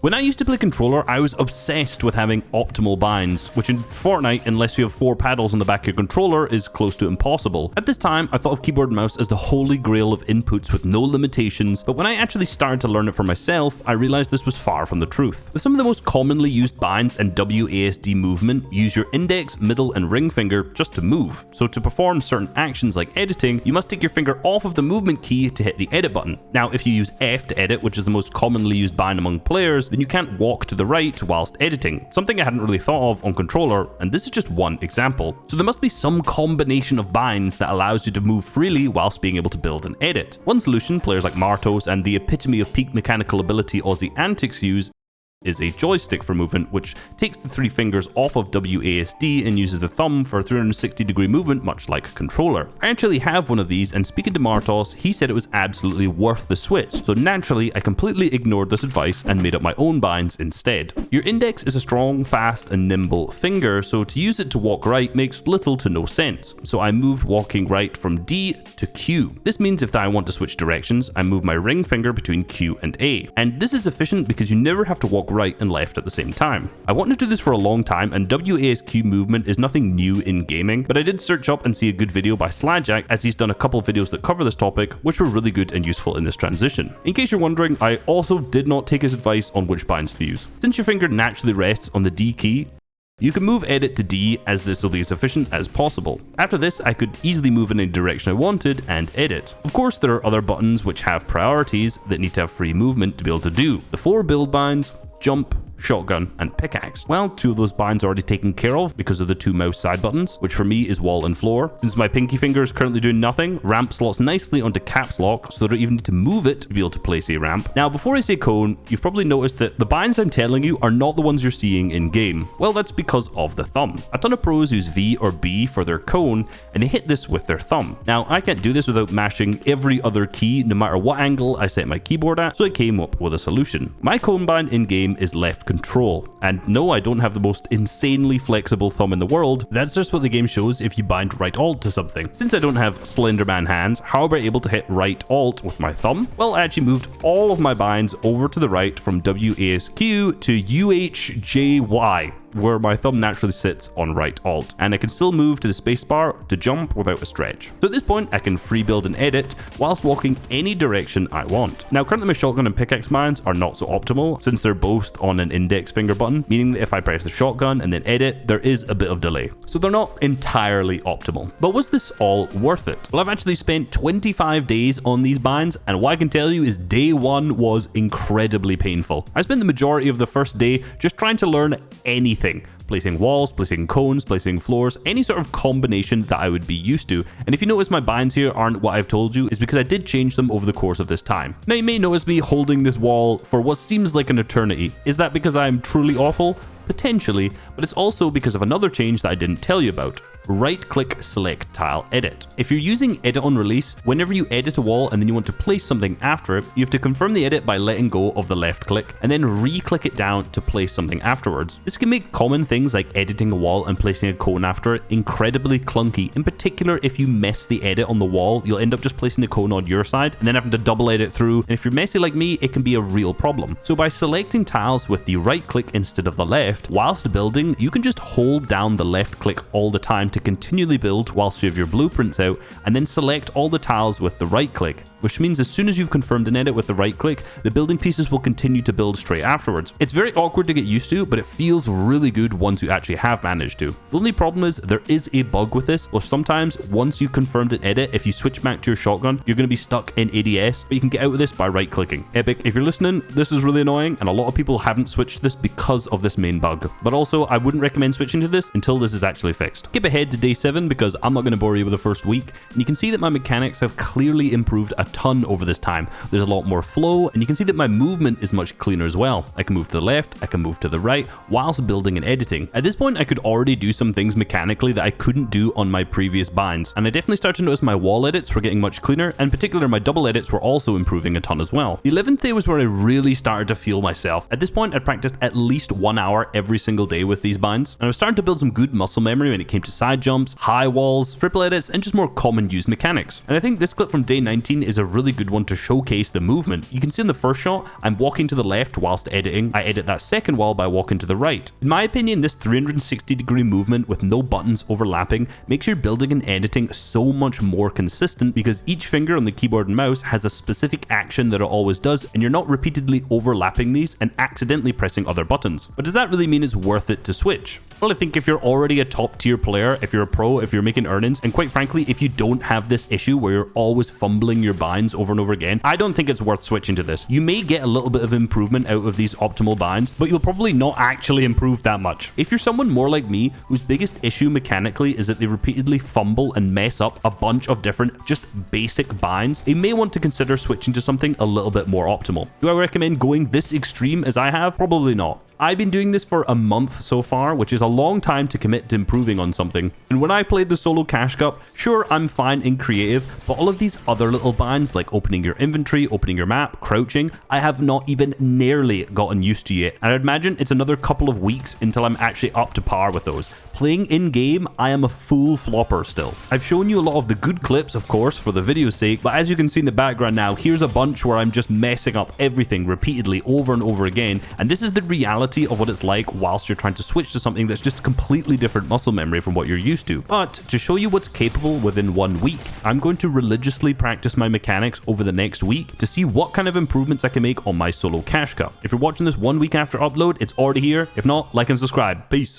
When I used to play controller, I was obsessed with having optimal binds, which in Fortnite, unless you have 4 paddles on the back of your controller, is close to impossible. At this time, I thought of keyboard and mouse as the holy grail of inputs with no limitations, but when I actually started to learn it for myself, I realized this was far from the truth. With some of the most commonly used binds and WASD movement, use your index, middle, and ring finger just to move. So to perform certain actions like editing, you must take your finger off of the movement key to hit the edit button. Now, if you use F to edit, which is the most commonly used bind among players, then you can't walk to the right whilst editing, something I hadn't really thought of on controller, and this is just one example. So there must be some combination of binds that allows you to move freely whilst being able to build and edit. One solution players like Martoz and the epitome of peak mechanical ability AussieAntics use is a joystick for movement, which takes the 3 fingers off of WASD and uses the thumb for 360-degree movement, much like a controller. I actually have one of these, and speaking to Martoz, he said it was absolutely worth the switch, so naturally I completely ignored this advice and made up my own binds instead. Your index is a strong, fast, and nimble finger, so to use it to walk right makes little to no sense, so I moved walking right from D to Q. This means if I want to switch directions, I move my ring finger between Q and A, and this is efficient because you never have to walk right and left at the same time. I wanted to do this for a long time, and WASQ movement is nothing new in gaming, but I did search up and see a good video by Slajack, as he's done a couple of videos that cover this topic, which were really good and useful in this transition. In case you're wondering, I also did not take his advice on which binds to use. Since your finger naturally rests on the D key, you can move edit to D, as this will be as efficient as possible. After this, I could easily move in any direction I wanted and edit. Of course, there are other buttons which have priorities that need to have free movement to be able to do. The 4 build binds: jump, shotgun, and pickaxe. Well, 2 of those binds are already taken care of because of the 2 mouse side buttons, which for me is wall and floor. Since my pinky finger is currently doing nothing, ramp slots nicely onto caps lock, so I don't even need to move it to be able to place a ramp. Now, before I say cone, you've probably noticed that the binds I'm telling you are not the ones you're seeing in game. Well, that's because of the thumb. A ton of pros use V or B for their cone, and they hit this with their thumb. Now, I can't do this without mashing every other key, no matter what angle I set my keyboard at, so I came up with a solution. My cone bind in game is left control, and no, I don't have the most insanely flexible thumb in the world. That's just what the game shows if you bind right alt to something. Since I don't have Slenderman hands, how am I able to hit right alt with my thumb? Well, I actually moved all of my binds over to the right from WASQ to UHJY, where my thumb naturally sits on right alt, and I can still move to the spacebar to jump without a stretch. So at this point, I can free build and edit whilst walking any direction I want. Now, currently my shotgun and pickaxe binds are not so optimal, since they're both on an index finger button, meaning that if I press the shotgun and then edit, there is a bit of delay. So they're not entirely optimal. But was this all worth it? Well, I've actually spent 25 days on these binds, and what I can tell you is day 1 was incredibly painful. I spent the majority of the first day just trying to learn anything. Placing walls, placing cones, placing floors, any sort of combination that I would be used to. And if you notice my binds here aren't what I've told you, is because I did change them over the course of this time. Now, you may notice me holding this wall for what seems like an eternity. Is that because I'm truly awful? Potentially, but it's also because of another change that I didn't tell you about. Right-click, select tile, edit. If you're using edit on release, whenever you edit a wall and then you want to place something after it, you have to confirm the edit by letting go of the left click and then re-click it down to place something afterwards. This can make common things like editing a wall and placing a cone after it incredibly clunky. In particular, if you mess the edit on the wall, you'll end up just placing the cone on your side and then having to double edit through, and if you're messy like me, it can be a real problem. So by selecting tiles with the right click instead of the left, whilst building, you can just hold down the left click all the time to continually build whilst you have your blueprints out, and then select all the tiles with the right click, which means as soon as you've confirmed an edit with the right click, the building pieces will continue to build straight afterwards. It's very awkward to get used to, but it feels really good once you actually have managed to. The only problem is there is a bug with this, or sometimes once you've confirmed an edit, if you switch back to your shotgun, you're going to be stuck in ADS, but you can get out of this by right clicking. Epic, if you're listening, this is really annoying, and a lot of people haven't switched this because of this main bug. But also, I wouldn't recommend switching to this until this is actually fixed. Skip ahead to day 7 because I'm not going to bore you with the first week, and you can see that my mechanics have clearly improved a ton over this time. There's a lot more flow, and you can see that my movement is much cleaner as well. I can move to the left, I can move to the right, whilst building and editing. At this point, I could already do some things mechanically that I couldn't do on my previous binds, and I definitely started to notice my wall edits were getting much cleaner, and in particular my double edits were also improving a ton as well. The 11th day was where I really started to feel myself. At this point, I'd practiced at least 1 hour every single day with these binds, and I was starting to build some good muscle memory when it came to side jumps, high walls, triple edits, and just more common used mechanics. And I think this clip from day 19 is a a really good one to showcase the movement. You can see in the first shot, I'm walking to the left whilst editing. I edit that second wall by walking to the right. In my opinion, this 360-degree movement with no buttons overlapping makes your building and editing so much more consistent because each finger on the keyboard and mouse has a specific action that it always does, and you're not repeatedly overlapping these and accidentally pressing other buttons. But does that really mean it's worth it to switch? Well, I think if you're already a top tier player, if you're a pro, if you're making earnings, and quite frankly, if you don't have this issue where you're always fumbling your binds over and over again, I don't think it's worth switching to this. You may get a little bit of improvement out of these optimal binds, but you'll probably not actually improve that much. If you're someone more like me, whose biggest issue mechanically is that they repeatedly fumble and mess up a bunch of different, just basic binds, you may want to consider switching to something a little bit more optimal. Do I recommend going this extreme as I have? Probably not. I've been doing this for a month so far, which is a long time to commit to improving on something. And when I played the solo cash cup, sure, I'm fine in creative, but all of these other little binds like opening your inventory, opening your map, crouching, I have not even nearly gotten used to yet. And I'd imagine it's another couple of weeks until I'm actually up to par with those. Playing in game, I am a full flopper still. I've shown you a lot of the good clips, of course, for the video's sake, but as you can see in the background now, here's a bunch where I'm just messing up everything repeatedly over and over again. And this is the reality of what it's like whilst you're trying to switch to something that's just completely different muscle memory from what you're used to. But to show you what's capable within 1 week, I'm going to religiously practice my mechanics over the next week to see what kind of improvements I can make on my solo cash cup. If you're watching this 1 week after upload, it's already here. If not, like and subscribe. Peace.